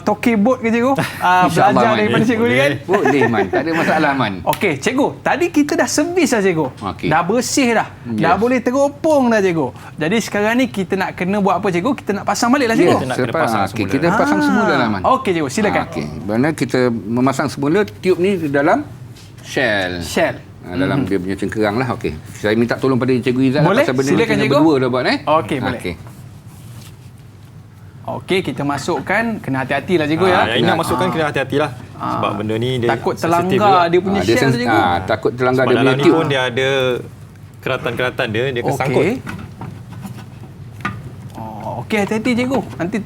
S1: tokebot ke cikgu?
S3: InsyaAllah,
S1: Belajar
S3: Man.
S1: daripada cikgu ni kan?
S3: Boleh Man, tak ada masalah Man.
S1: Okey, cikgu. Tadi kita dah servis dah cikgu.
S3: Okey.
S1: Dah bersih dah.
S3: Yes.
S1: Dah boleh teropong dah cikgu. Jadi sekarang ni kita nak kena buat apa cikgu? Kita nak pasang balik lah cikgu.
S3: Yes,
S2: nak kena pasang semula.
S3: kita pasang semula lah Man.
S1: Okey cikgu, silakan.
S3: Okey. Mana kita memasang semula tube ni di dalam shell.
S1: Shell.
S3: Dalam dia punya cengkerang lah. Okey. Saya minta tolong pada Cikgu Izzat
S1: Boleh?
S3: pasal benda
S1: Silakan,
S3: ni
S1: cikgu.
S3: berdua dah buat
S1: Okey, boleh.
S3: Okey.
S1: Okey, kita masukkan. Kena hati-hatilah cikgu ya.
S2: Yang ini nak masukkan kena hati-hatilah. Sebab benda ni dia
S1: takut
S2: sensitif
S1: terlanggar
S2: juga.
S1: dia punya shell tu cikgu.
S3: Takut terlanggar
S2: Sebab
S3: dia
S2: dalam
S3: punya
S2: ni
S3: tube.
S2: pun dia ada keratan-keratan dia kesangkut.
S1: Okey. Okey, hati-hati cikgu. Nanti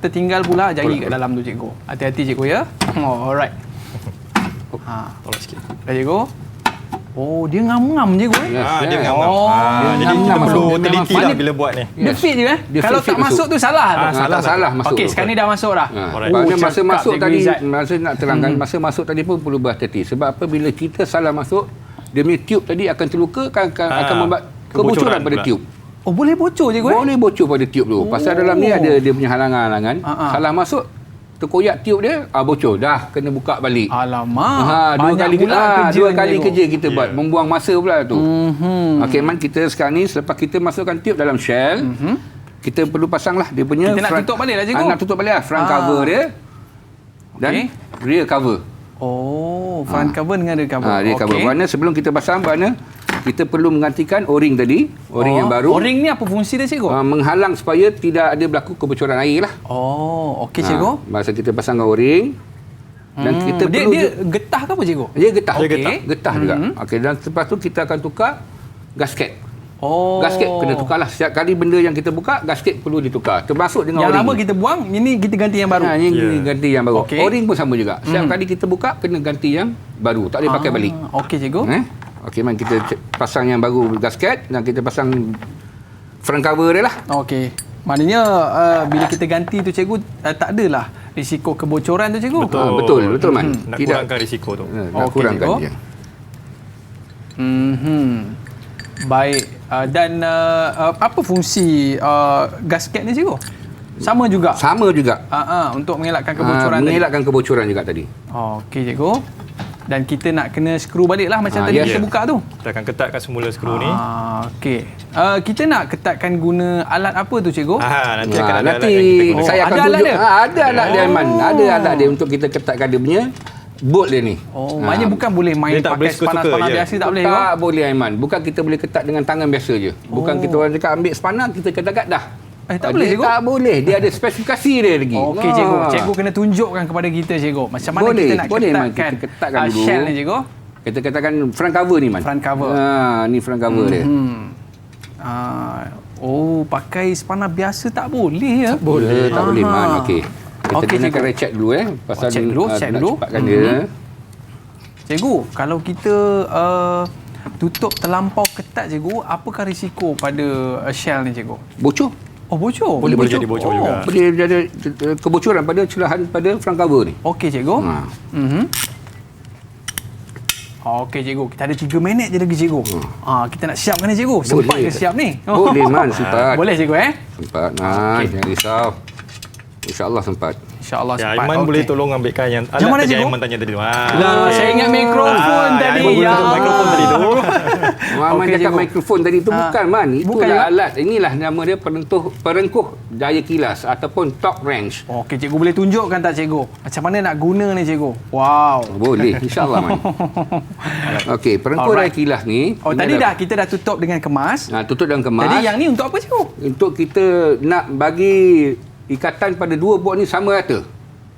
S1: tertinggal pula jari kat dalam tu cikgu. Hati-hati cikgu ya. Alright.
S2: Tolong sikit.
S1: Dah cikgu. Oh, dia ngam-ngam cikgu
S2: Dia ngam-ngam.
S1: Oh,
S2: Jadi kita
S3: ngam-ngam
S2: perlu
S3: masuk.
S2: teliti lah bila buat ni.
S1: Dia fit je
S3: Dia
S1: Kalau
S3: fit
S1: tak
S3: masuk.
S1: masuk tu salah tu.
S3: Salah masuk.
S1: Okey, sekarang ni dah masuk dah.
S2: Alright.
S3: Maknanya masa
S1: cakap
S3: masuk
S1: cikgu
S3: tadi,
S1: Izzat.
S3: masa nak terangkan, masa masuk tadi pun perlu berhati-hati. Sebab apa, bila kita salah masuk, dia punya tube tadi akan terluka, akan membuat kebocoran pada
S2: pula.
S3: tube.
S1: Oh, boleh bocor cikgu
S3: Boleh bocor pada tube tu. Pasal dalam ni ada dia punya halangan-halangan. Salah masuk, terkoyak tube dia, bocor. Dah kena buka balik.
S1: Alamak.
S3: Dua kali dua kali
S1: cikgu.
S3: kerja kita buat, membuang masa pula tu. Okey man, kita sekarang ni selepas kita masukkan tube dalam shell, kita perlu pasanglah dia punya
S1: Kita nak tutup balik lah, cikgu.
S3: Nak tutup balik lah front cover dia dan
S1: Okey.
S3: rear cover.
S1: Oh, front cover dengan rear cover.
S3: Rear cover. Mana sebelum kita pasang, mana kita perlu menggantikan o-ring tadi, o-ring yang baru.
S1: O-ring ni apa fungsi dia cikgu?
S3: Menghalang supaya tidak ada berlaku kebocoran air lah.
S1: Oh, okey cikgu.
S3: Masa kita pasangkan o-ring dan kita
S1: dia,
S3: perlu
S1: dia getah ke apa cikgu?
S3: dia getah.
S2: Dia
S3: Okey.
S2: getah.
S3: Getah juga. Okey, dan lepas tu kita akan tukar gasket.
S1: Oh.
S3: Gasket kena tukarlah. Setiap kali benda yang kita buka, gasket perlu ditukar. Termasuk dengan
S1: Yang
S3: o-ring.
S1: lama kita buang, ini kita ganti yang baru.
S3: Ini ganti yang baru.
S1: Okey.
S3: O-ring pun sama juga. Setiap kali kita buka, kena ganti yang baru. Tak boleh pakai balik.
S1: Okey cikgu.
S3: Okey, man, kita pasang yang baru gasket dan kita pasang front cover dia lah.
S1: Okey. Maknanya bila kita ganti tu cikgu, tak adalah risiko kebocoran tu cikgu.
S3: Betul man.
S2: Nak kurangkan risiko tu.
S3: Nak
S1: Okey,
S3: kurangkan
S1: cikgu.
S3: dia.
S1: Baik. Dan apa fungsi gasket ni cikgu? Sama juga.
S3: Sama juga.
S1: Untuk mengelakkan kebocoran tadi.
S3: Mengelakkan kebocoran juga tadi.
S1: Okey cikgu. Dan kita nak kena skru balik lah macam tadi kita buka tu.
S2: Kita akan ketatkan semula skru ni.
S1: Okey. Kita nak ketatkan guna alat apa tu cikgu?
S2: Nanti akan ada alat
S3: Nanti
S2: yang kita guna.
S3: saya akan
S1: ada alat
S3: tunjuk.
S1: dia?
S3: Ada alat dia man. Ada alat dia untuk kita ketatkan dia punya bolt dia ni.
S1: Maknanya bukan boleh main
S2: Dia tak boleh
S1: pakai
S2: suka-suka
S1: spanar
S2: je.
S1: biasa tak boleh
S3: Tak
S1: cikgu?
S3: boleh Aiman. Bukan kita boleh ketat dengan tangan biasa je. Bukan kita orang cakap ambil spanar kita ketat dah.
S1: Tak boleh cikgu?
S3: Tak boleh. Dia ada spesifikasi dia lagi.
S1: Okey cikgu. Cikgu kena tunjukkan kepada kita cikgu. Macam mana
S3: Boleh,
S1: kita nak
S3: boleh, Man.
S1: ketatkan,
S3: Kita ketatkan dulu.
S1: shell ni cikgu?
S3: Kita katakan front cover ni man.
S1: Front cover.
S3: Ni front cover dia.
S1: Pakai spanar biasa tak boleh ya?
S3: Boleh, tak boleh man. Okey. Kita
S1: Okey,
S3: gunakan
S1: cikgu.
S3: ratchet dulu pasal
S1: check dulu,
S3: nak
S1: check dulu.
S3: cepatkan dia.
S1: Cikgu, kalau kita tutup terlampau ketat cikgu, apakah risiko pada shell ni cikgu?
S3: Bocor.
S1: Oh, bocor.
S3: Boleh
S2: jadi bocor juga.
S3: Boleh jadi kebocoran pada celahan pada front cover ni.
S1: Okey cikgu. Okey cikgu, kita ada 3 minit je lagi cikgu. Kita nak siapkan ni cikgu. Sempat
S3: Boleh.
S1: ke siap ni?
S3: Boleh man, sempat.
S1: Boleh cikgu
S3: Sempat. Jangan risau. InsyaAllah sempat.
S1: InsyaAllah
S2: Ya,
S1: sempat.
S2: Aiman
S1: Okey.
S2: boleh tolong ambilkan yang
S1: Macam
S2: alat
S1: mana,
S2: tadi
S1: cikgu?
S2: Aiman tanya tadi tu.
S1: Saya ingat mikrofon tadi.
S2: Aiman guna
S1: Ya.
S2: mikrofon tadi tu.
S3: Muhammad
S1: Okey,
S3: cakap
S1: cikgu.
S3: mikrofon tadi tu bukan man.
S1: Bukan
S3: Itulah
S1: ya?
S3: alat. Inilah nama dia perengkuh daya kilas ataupun torque wrench.
S1: Okey, cikgu boleh tunjukkan tak cikgu? Macam mana nak guna ni cikgu? Wow.
S3: Boleh, insyaAllah man. Okey, perengkuh daya
S1: Alright.
S3: kilas ni.
S1: Oh,
S3: ini
S1: tadi
S3: adalah-
S1: kita dah tutup dengan kemas.
S3: tutup dalam kemas.
S1: Jadi yang ni untuk apa cikgu?
S3: Untuk kita nak bagi ikatan pada dua bolt ni sama rata.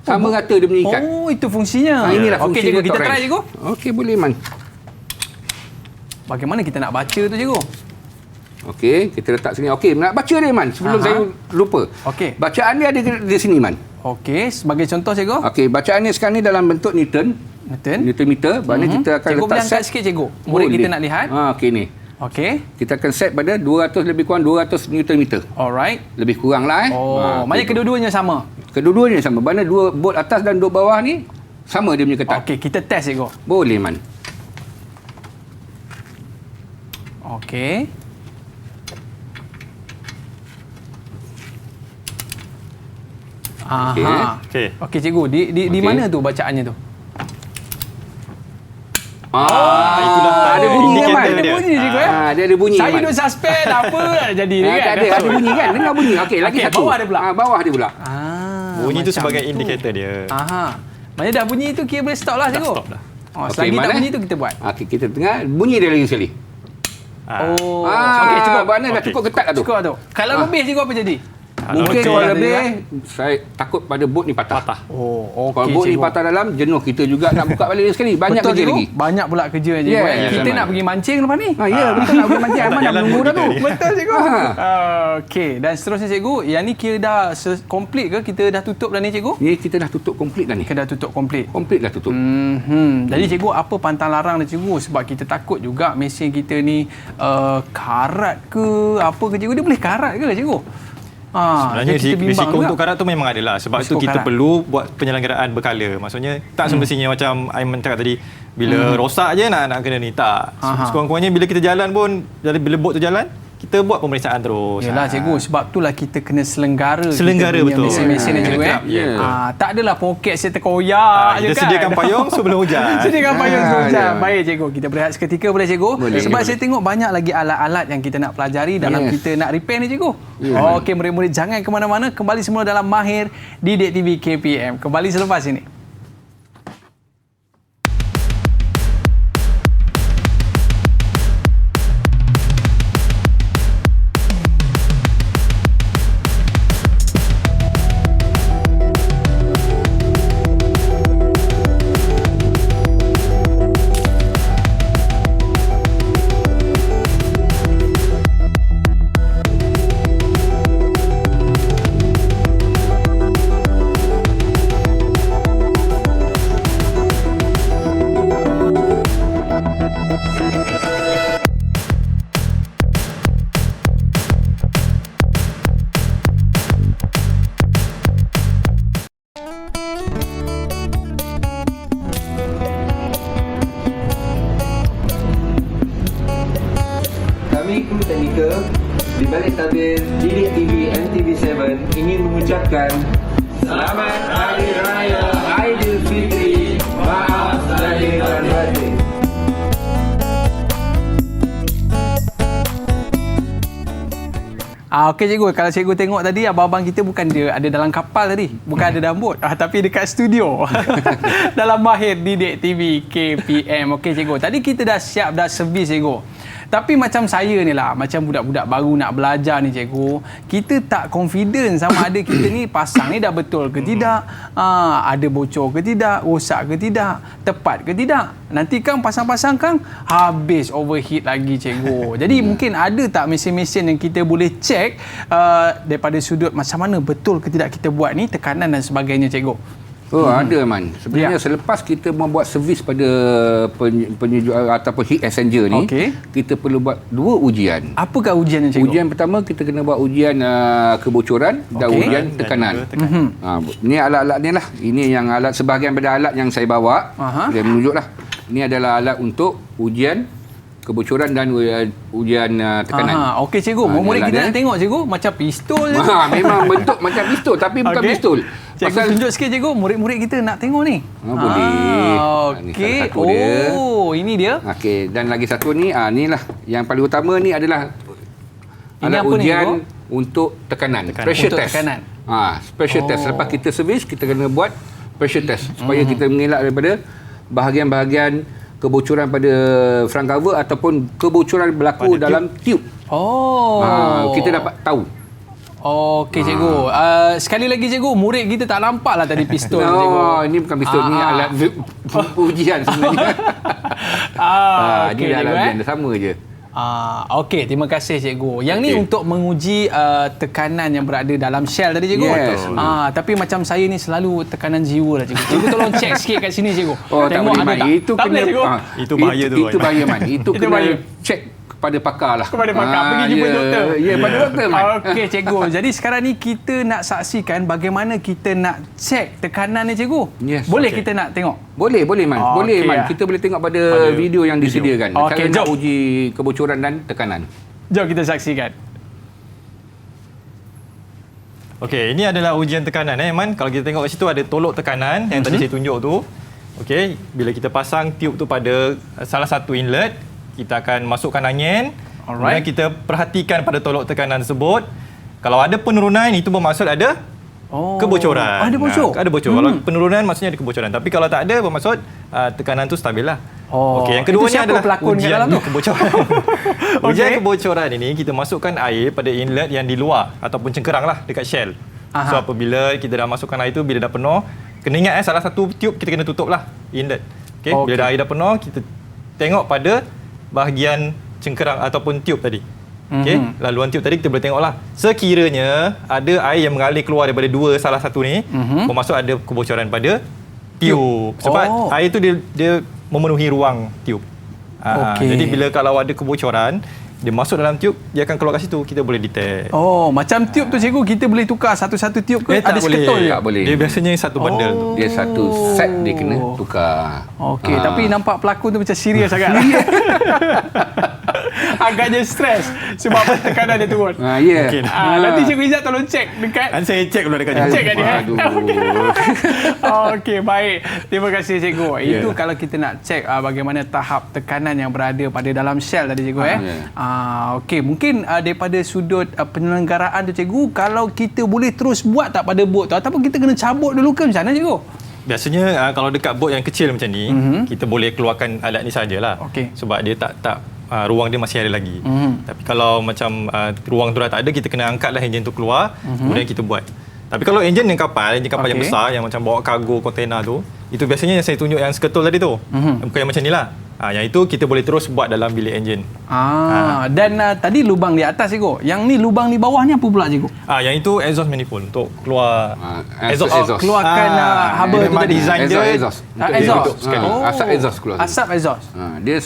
S3: Sama rata dia punya ikat.
S1: Oh, itu fungsinya.
S3: Inilah
S1: Okey
S3: fungsi
S1: cikgu,
S3: dia,
S1: kita
S3: torque
S1: try
S3: wrench.
S1: cikgu.
S3: Okey, boleh man.
S1: Bagaimana kita nak baca tu cikgu?
S3: Okey, kita letak sini. Okey, nak baca dia man. Sebelum
S1: Aha.
S3: saya lupa.
S1: Okey.
S3: Bacaan dia ada di sini man.
S1: Okey, sebagai contoh cikgu.
S3: Okey, bacaan ni sekarang ni dalam bentuk Newton.
S1: Newton
S3: meter. Maknanya kita akan
S1: Cikgu
S3: letak
S1: boleh angkat
S3: set.
S1: sikit cikgu. Murid
S3: Boleh.
S1: kita nak lihat.
S3: Okey ni.
S1: Okey.
S3: Kita akan set pada 200 lebih kurang 200 Newton meter.
S1: Alright.
S3: Lebih kurang lah
S1: Maknanya kedua-duanya sama.
S3: Kedua-duanya sama. Mana dua bolt atas dan dua bawah ni sama dia punya ketat.
S1: Okey, kita test cikgu.
S3: Boleh man.
S1: Okey. Aha.
S2: Okey.
S1: Okey cikgu, di
S3: Okey.
S1: mana tu bacaannya tu?
S2: itulah
S3: ada bunyi kan man?
S2: indicator
S1: Ada
S2: dia.
S1: bunyi cikgu
S3: Dia ada bunyi
S1: Saya
S3: man.
S1: duk suspend apa nak jadi ni kan.
S3: Tak ada bunyi kan? Dengar bunyi. Okey, lagi
S1: Okey,
S3: satu.
S1: bawah dia pula.
S3: Bawah dia pula.
S2: Bunyi tu
S1: macam
S2: sebagai
S1: tu.
S2: indikator dia.
S1: Aha. Maknanya dah bunyi tu kira boleh stop lah
S2: Dah
S1: cikgu.
S2: stop dah.
S3: Okey,
S1: Selagi tak
S3: mana?
S1: bunyi tu kita buat.
S3: Okey, kita dengar bunyi dia lagi sekali.
S1: Oh.
S3: Okey,
S1: Okey, cukup.
S3: Mana dah
S2: Okey.
S3: cukup ketat dah tu.
S1: Cukup tu. Kalau lebih cikgu apa jadi?
S3: Mungkin
S2: lebih
S3: kalau
S2: ada
S3: lebih, saya takut pada bot ni patah.
S1: Oh,
S3: Kalau
S1: okey
S3: bot ni
S1: cikgu.
S3: patah dalam, jenuh kita juga nak buka balik sekali. Banyak
S1: Betul,
S3: kerja
S1: cikgu.
S3: lagi.
S1: Banyak pula kerja cikgu.
S3: Yes,
S1: Kita
S3: Aiman.
S1: nak pergi mancing lepas ni.
S3: Ya, betul nak pergi mancing. Aiman dah
S2: jalan
S3: menunggu
S2: bot
S3: dah tu.
S2: kita ni.
S1: Betul cikgu.
S3: Ha.
S1: Okey, dan seterusnya cikgu, yang ni kira dah komplit ke? Kita dah tutup dah ni cikgu?
S3: Ni kita dah tutup komplit dah ni.
S1: Kita dah tutup komplit.
S3: Komplit dah tutup.
S1: Jadi cikgu, apa pantang larang dah cikgu? Sebab kita takut juga mesin kita ni karat ke apa ke cikgu? Dia boleh karat ke cikgu?
S2: Sebenarnya
S1: jadi kita bimbang
S2: risiko
S1: juga.
S2: untuk karat tu memang adalah. Sebab
S1: Risiko
S2: itu kita
S1: karat.
S2: perlu buat penyelenggaraan berkala. Maksudnya tak semestinya macam Aiman cakap tadi, bila rosak je nak kena ni. Tak.
S1: Aha.
S2: Sekurang-kurangnya bila kita jalan pun, bila bot tu jalan, kita buat pemeriksaan terus.
S1: Yelah cikgu, sebab itulah kita kena selenggara
S2: Selenggara,
S1: kita punya
S2: betul.
S1: mesin-mesin ni
S2: Kena
S1: cikgu
S2: kerap, ya.
S1: Tak adalah poket saya terkoyak je
S2: Kita
S1: kan.
S2: sediakan payung sebelum hujan.
S1: Sediakan payung sebelum hujan.
S3: ya.
S1: Baik cikgu, kita berehat seketika boleh cikgu?
S3: Boleh.
S1: Sebab saya tengok banyak lagi alat-alat yang kita nak pelajari dalam
S3: Yes.
S1: kita nak repair ni cikgu.
S3: Ya,
S1: Okey, murid-murid jangan ke mana-mana, kembali semula dalam Mahir di Dek TV KPM. Kembali selepas ini.
S9: Kami kru teknikal di balik tabir Didik TV MTV7 ingin mengucapkan Selamat Hari Raya Aidilfitri. Maaf lahir dan batin.
S1: Okey cikgu, kalau cikgu tengok tadi abang-abang kita bukan dia ada dalam kapal tadi, bukan ada dalam bot, tapi dekat studio dalam Mahir di Dek TV KPM. Okey cikgu, tadi kita dah siap dah servis cikgu. Tapi macam saya ni lah, macam budak-budak baru nak belajar ni cikgu, kita tak confident sama ada kita ni pasang ni dah betul ke tidak, ada bocor ke tidak, rosak ke tidak, tepat ke tidak. Nanti kan pasang-pasang kan habis overheat lagi cikgu. Jadi mungkin ada tak mesin-mesin yang kita boleh cek daripada sudut macam mana betul ke tidak kita buat ni, tekanan dan sebagainya cikgu.
S3: Oh, ada Man. Sebenarnya
S1: Ya.
S3: selepas kita membuat servis pada penyejuk ataupun heat exchanger ni,
S1: Okey.
S3: kita perlu buat 2 ujian.
S1: Apakah ujiannya cikgu?
S3: Ujian pertama kita kena buat ujian kebocoran dan
S1: Okey.
S3: ujian
S2: Dan
S3: tekanan.
S2: juga tekanan.
S3: Ni alat-alat ni lah. Ini yang alat sebahagian pada alat yang saya bawa.
S1: Aha.
S3: Saya menunjuklah. Ini adalah alat untuk ujian kebocoran dan ujian tekanan.
S1: Okey cikgu,
S3: ni
S1: murid
S3: alat
S1: kita
S3: dia.
S1: nak tengok cikgu macam pistol je.
S3: Memang bentuk macam pistol tapi bukan
S1: Okey.
S3: pistol.
S1: Cikgu tunjuk sikit cikgu, murid-murid kita nak tengok ni.
S3: Boleh. Ni
S1: Okey.
S3: salah satu dia.
S1: Ini dia.
S3: Okey, dan lagi satu ni, inilah yang paling utama ni adalah
S1: Ini
S3: alat
S1: apa ni,
S3: ujian
S1: Cikgu?
S3: untuk tekanan. Pressure
S1: Untuk
S3: test.
S1: tekanan.
S3: Pressure test. Lepas kita servis, kita kena buat pressure test supaya kita mengelak daripada bahagian-bahagian kebocoran pada front cover ataupun kebocoran berlaku
S2: Pada
S3: dalam tube. Kita dapat tahu.
S1: Okey cikgu. Sekali lagi cikgu, murid kita tak nampak lah tadi pistol cikgu.
S3: No, ini bukan pistol, ni alat ujian sebenarnya.
S1: Okey
S3: Ini alat
S1: cikgu.
S3: ujian, sama je.
S1: Okey, terima kasih cikgu. Yang ni
S3: Okey.
S1: untuk menguji tekanan yang berada dalam shell tadi cikgu.
S3: Yes.
S1: Tapi macam saya ni selalu tekanan jiwa lah cikgu. Cikgu tolong check sikit kat sini cikgu.
S3: Oh, tak boleh,
S1: ada
S3: Man.
S1: tak?
S3: Itu
S1: tak
S3: kena
S1: boleh cikgu.
S2: Itu bahaya tu,
S3: Itu
S2: Man.
S3: bahaya, Man. Itu
S1: Itu
S3: kena
S1: bahaya.
S3: cek kepada pakar lah.
S1: Kepada pakar. Pergi jumpa doktor.
S3: Ya, pada doktor, Man.
S1: Okey cikgu. Jadi sekarang ni kita nak saksikan bagaimana kita nak cek tekanan ni cikgu.
S3: Yes.
S1: Boleh
S2: Okey.
S1: kita nak tengok?
S3: Boleh, Man.
S1: Okey,
S3: Boleh, Man.
S1: ya.
S3: Kita boleh tengok pada video yang
S2: video.
S3: disediakan.
S1: Okey,
S3: Cara nak
S1: jom.
S3: uji kebocoran dan tekanan.
S1: Jom kita saksikan.
S2: Okey, ini adalah ujian tekanan Man. Kalau kita tengok kat situ ada tolok tekanan yang tadi saya tunjuk tu. Okey, bila kita pasang tube tu pada salah satu inlet, kita akan masukkan angin.
S1: Alright.
S2: Kemudian kita perhatikan pada tolok tekanan tersebut. Kalau ada penurunan, itu bermaksud ada kebocoran.
S1: Ada bocor.
S2: Ada bocor. Kalau penurunan maksudnya ada kebocoran. Tapi kalau tak ada bermaksud tekanan tu stabil lah.
S1: Oh,
S2: Okey, yang
S1: itu
S2: keduanya
S1: siapa
S2: adalah
S1: pelakon kat
S2: ujian
S1: dalam tu?
S2: kebocoran. Ujian kebocoran ini kita masukkan air pada inlet yang di luar ataupun cengkerang lah dekat shell.
S1: Aha.
S2: So apabila kita dah masukkan air tu, bila dah penuh, kena ingat salah satu tube kita kena tutup lah inlet. Okey, bila dah air dah penuh, kita tengok pada bahagian cengkerang ataupun tube tadi. Okey, laluan tube tadi kita boleh tengok lah. Sekiranya ada air yang mengalir keluar daripada salah satu ni, bermaksud ada kebocoran pada tube. Sebab air tu dia memenuhi ruang tube. Jadi bila kalau ada kebocoran, dia masuk dalam tube, dia akan keluar kat situ, kita boleh detect.
S1: Oh, macam tube tu cikgu, kita boleh tukar satu-satu tube ke?
S2: Tak
S1: Ada
S2: boleh.
S1: seketul je?
S3: Tak boleh.
S2: Dia biasanya satu bundle tu.
S3: Dia satu set dia kena tukar.
S1: Okey, tapi nampak pelakon tu macam serius sangat. Agaknya stres sebab tekanan dia turun.
S3: Ya.
S2: Okey.
S1: Nanti Cikgu Izzat tolong cek dekat
S2: Saya cek dulu dekat
S1: cek kat dia.
S3: Aduh.
S1: Okey, baik. Terima kasih cikgu. Itu kalau kita nak cek bagaimana tahap tekanan yang berada pada dalam shell tadi cikgu okey, mungkin daripada sudut penyelenggaraan tu cikgu, kalau kita boleh terus buat tak pada bot tu ataupun kita kena cabut dulu ke macam mana cikgu?
S2: Biasanya kalau dekat bot yang kecil macam ni, kita boleh keluarkan alat ni sajalah.
S1: Okey.
S2: Sebab dia tak ruang dia masih ada lagi. Tapi kalau macam ruang tu dah tak ada, kita kena angkatlah enjin tu keluar, kemudian kita buat. Tapi kalau enjin kapal yang besar yang macam bawa kargo kontainer tu, itu biasanya yang saya tunjuk yang seketul tadi tu. Bukan yang macam ni lah. Yang itu kita boleh terus buat dalam bilik enjin.
S1: Dan tadi lubang di atas cikgu. Yang ni lubang di bawah ni apa pula cikgu?
S2: Yang itu exhaust manifold untuk keluar
S3: exhaust.
S1: Keluarkan haba tu
S2: memang
S1: tadi.
S2: design dia
S3: Exhaust.
S2: untuk sekali.
S3: Asap exhaust keluar.
S1: Asap exhaust.
S3: Dia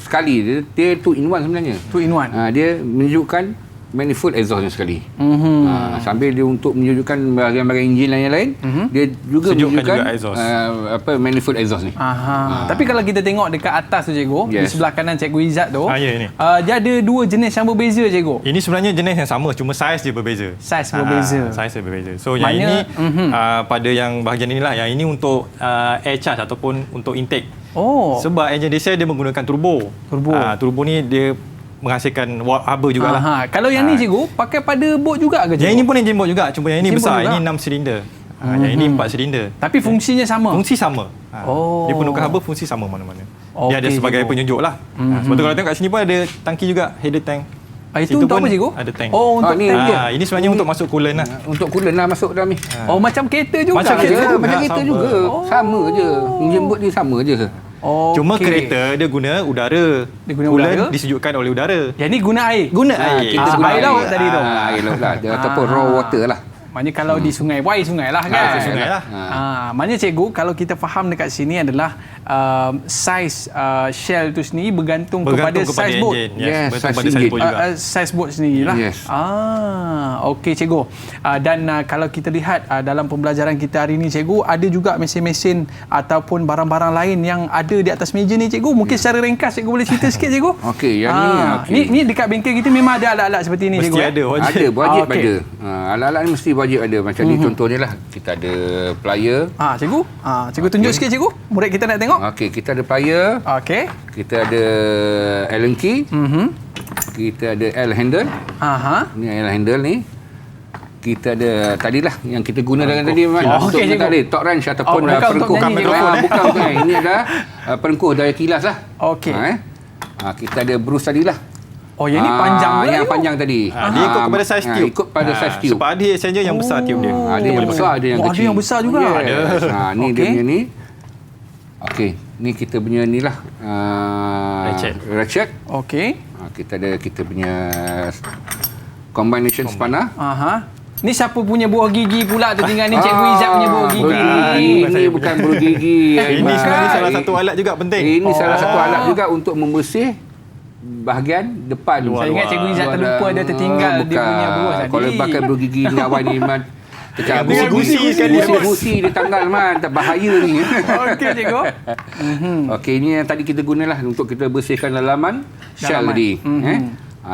S3: sekali, dia 2 in 1 sebenarnya.
S1: 2 in 1.
S3: Dia menunjukkan manifold exhaustnya sekali. Sambil dia untuk menunjukkan bahagian-bahagian enjin lain-lain, dia juga
S2: Sejukkan
S3: menunjukkan
S2: juga exhaust.
S3: manifold exhaust ni.
S1: Tapi kalau kita tengok dekat atas tu cikgu, di sebelah kanan cikgu Izzat tu,
S2: ini.
S1: dia ada 2 jenis yang berbeza cikgu.
S2: Ini sebenarnya jenis yang sama, cuma saiz dia berbeza.
S1: Saiz berbeza.
S2: Saiz dia berbeza. So yang ini pada yang bahagian inilah, yang ini untuk air charge ataupun untuk intake. Sebab enjin diesel dia menggunakan turbo. Turbo ni dia menghasilkan haba jugalah.
S1: Kalau yang ni cikgu pakai pada bot juga ke cikgu?
S2: Yang ini pun enjin bot juga, cuma yang ini
S1: Enjin
S2: besar.
S1: bot juga?
S2: Ini 6 silinder. Yang ini 4 silinder.
S1: Tapi fungsinya sama.
S2: Fungsi sama. Dia penukar haba fungsi sama mana-mana. Dia ada
S1: Okey,
S2: sebagai
S1: cikgu.
S2: penyunjuk lah. Sebab tu kalau tengok kat sini pun ada tangki juga, header tank.
S1: Itu
S2: Situ
S1: untuk
S2: pun
S1: apa cikgu?
S2: Ada tank.
S1: Untuk
S3: ni
S1: tank.
S2: Ini sebenarnya untuk masuk coolant lah.
S3: Untuk coolant lah masuk dalam ni.
S1: Macam kereta juga.
S2: Macam
S1: ke,
S2: kereta
S1: cikgu?
S2: juga.
S3: Macam kereta
S2: sama.
S3: juga. Sama je. Enjin bot dia sama je.
S2: Cuma
S1: Okey.
S2: kereta dia guna udara.
S1: Dia guna
S2: Coolant
S1: udara?
S2: disejukkan oleh udara.
S1: Yang ni guna air.
S2: Guna air.
S3: Kita guna
S1: air laut tadi tu.
S3: Air laut lah. Ataupun raw water lah.
S1: Maknanya kalau di sungai, air sungai lah kan.
S2: Sungai lah.
S1: Maknanya cikgu, kalau kita faham dekat sini adalah saiz shell tu sendiri bergantung kepada saiz bot.
S2: enjin.
S3: Yes,
S2: Bergantung
S3: saiz
S2: pada saiz
S3: enjin.
S2: bot juga.
S1: Saiz bot sendiri lah.
S3: Yes.
S1: Okey cikgu. Dan kalau kita lihat dalam pembelajaran kita hari ini cikgu, ada juga mesin-mesin ataupun barang-barang lain yang ada di atas meja ni cikgu. Mungkin secara ringkas cikgu boleh cerita sikit cikgu.
S3: Okey, yang ni
S1: Ni dekat bengkel kita memang ada alat-alat seperti ni
S2: Mesti
S1: cikgu.
S2: ada. Wajib.
S3: ada, wajib
S1: Okey.
S3: ada. Alat-alat ni mesti wajib ada. Macam ni contohnya lah. Kita ada plier.
S1: Cikgu. Cikgu tunjuk sikit cikgu. Murid kita nak tengok.
S3: Okey, kita ada plier.
S1: Okey.
S3: Kita ada Allen key. Kita ada L handle. Ni L handle ni. Kita ada tadilah yang kita guna dengan tadi untuk
S1: okey, cikgu.
S3: tadi torque wrench ataupun
S1: bukan untuk
S3: perengkuh.
S1: nyanyi, cikgu,
S3: Bukan. Ini adalah perengkuh daya kilas lah.
S1: Okey.
S3: Kita ada brush tadilah.
S1: Yang ni panjang pula
S3: yang
S1: cikgu.
S3: panjang tadi.
S2: Dia ikut kepada saiz tube.
S3: Ikut pada saiz tube.
S2: Sebab ada exchanger yang besar tube dia.
S3: Ada yang besar, ada yang
S1: ada
S3: kecil.
S1: yang besar juga?
S3: Yes. Ni dia
S1: Okey.
S3: punya ni. Okey, ni kita punya ni lah. Ratchet.
S1: Okey.
S3: Kita ada kita punya combination spanner.
S1: Ni siapa punya buah gigi pula tu tinggal ni Cikgu Izzat punya buah gigi.
S3: Ini bukan bulu gigi.
S2: Ini sebenarnya salah satu alat juga penting.
S3: Ini salah satu alat juga untuk membersih bahagian depan.
S1: Saya ingat Cikgu Izzat terlupa dia tertinggal dia punya buah tadi.
S3: Kalau pakai bulu gigi ni awal ni man
S2: Gusi sekali.
S3: Gusi dia tanggal man, tak bahaya ni.
S1: Okey cikgu.
S3: Okey, ini yang tadi kita gunalah untuk kita bersihkan dalaman shell tadi.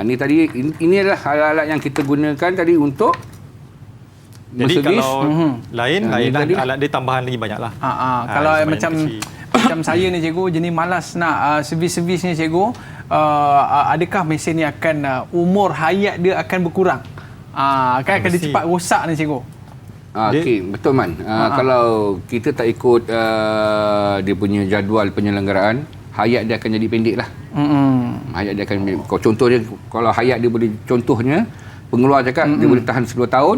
S3: Ni tadi ini adalah alat-alat yang kita gunakan tadi untuk
S2: Jadi
S3: Mercedes.
S2: kalau lain
S3: tadi.
S2: alat dia tambahan lagi banyak lah.
S1: Kalau
S2: sebanyak
S1: macam
S2: kecil.
S1: macam saya ni cikgu jenis malas nak servis-servis ni cikgu, adakah mesin ni akan umur hayat dia akan berkurang? Akan dia cepat rosak ni cikgu.
S3: Okey, betul man. Kalau kita tak ikut dia punya jadual penyelenggaraan, hayat dia akan jadi pendek lah. Hayat dia akan, contoh dia, kalau hayat dia boleh, contohnya pengeluar cakap dia boleh tahan 10 tahun,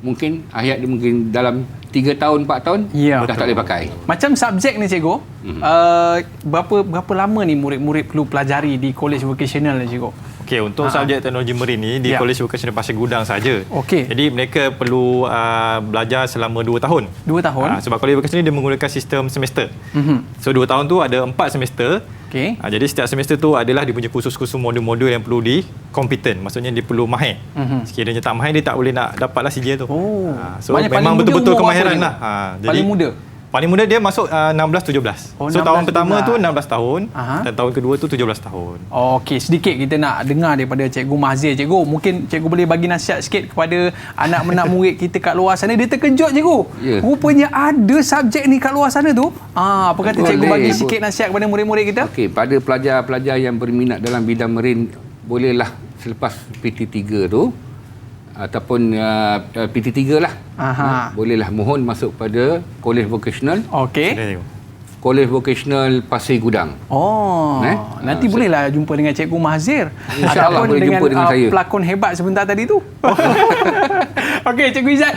S3: mungkin hayat dia mungkin dalam 3 tahun 4 tahun dah tak boleh pakai.
S1: Macam subjek ni cikgu, berapa lama ni murid-murid perlu pelajari di college vocational ni cikgu?
S2: Okey, untuk subjek teknologi marine ni di College Vocational Pasir Gudang saja.
S1: Okey.
S2: Jadi mereka perlu belajar selama 2 tahun.
S1: 2 tahun?
S2: Sebab College Vocational dia menggunakan sistem semester. So 2 tahun tu ada 4 semester.
S1: Okey.
S2: Jadi setiap semester tu adalah dia punya kursus-kursus modul-modul yang perlu di competent. Maksudnya dia perlu mahir. Sekiranya tak mahir dia tak boleh nak dapatlah CJ tu. So memang betul-betul kemahiran lah.
S1: Paling muda?
S2: Paling muda dia masuk 16-17. So
S1: 16,
S2: tahun pertama
S1: 17.
S2: tu 16 tahun dan tahun kedua tu 17 tahun.
S1: Okey, sedikit kita nak dengar daripada Cikgu Mahzir. Cikgu, mungkin cikgu boleh bagi nasihat sikit kepada anak-anak murid kita kat luar sana. Dia terkejut cikgu. Rupanya ada subjek ni kat luar sana tu. Apa kata cikgu bagi sikit nasihat kepada murid-murid kita?
S3: Okey, pada pelajar-pelajar yang berminat dalam bidang marine, bolehlah selepas PT3 tu ataupun PT3 lah. Bolehlah mohon masuk pada College Vocational.
S1: Okey.
S3: College Vocational Pasir Gudang.
S1: Nanti bolehlah jumpa dengan Cikgu Mahzir.
S3: InsyaAllah boleh jumpa dengan saya.
S1: Pelakon hebat sebentar tadi tu. Okey, Cikgu Izzat.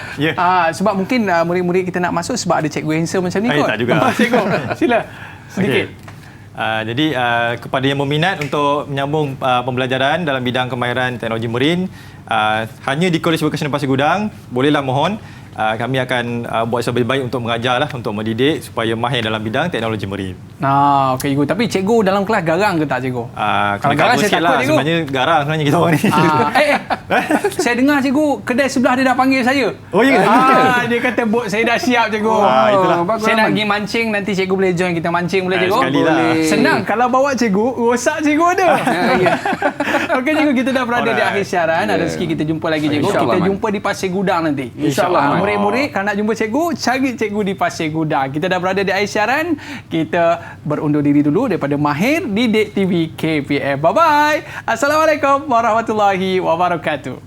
S1: Sebab mungkin murid-murid kita nak masuk sebab ada Cikgu handsome macam ni kot.
S2: Tak juga.
S1: Cikgu, sila. Sedikit.
S2: Jadi kepada yang berminat untuk menyambung pembelajaran dalam bidang kemahiran teknologi marine, hanya di College Vocational Pasir Gudang, bolehlah mohon. Kami akan buat sebaik-baik untuk mengajarlah, untuk mendidik supaya mahir dalam bidang teknologi marine.
S1: Okey cikgu. Tapi cikgu dalam kelas garang ke tak cikgu?
S2: Kalau garang saya takut cikgu. Sebenarnya garang sebenarnya kita orang ni.
S1: Saya dengar cikgu, kedai sebelah dia dah panggil saya.
S2: Oh ya ke?
S1: Dia kata bot saya dah siap cikgu.
S2: Itulah.
S1: Saya nak pergi mancing, nanti cikgu boleh join kita mancing boleh cikgu?
S2: Sekali lah.
S1: Senang kalau bawa cikgu, rosak cikgu ada. Okey cikgu, kita dah berada di akhir siaran. Ada rezeki kita jumpa lagi cikgu. Kita jumpa di Pasir Gudang nanti.
S3: InsyaAllah.
S1: Murid-murid kalau nak jumpa cikgu, cari cikgu di Pasir Gudang. Kita dah berada di akhir siaran. Kita berundur diri dulu daripada Mahir di Dek TV KPM. Bye-bye. Assalamualaikum warahmatullahi wabarakatuh.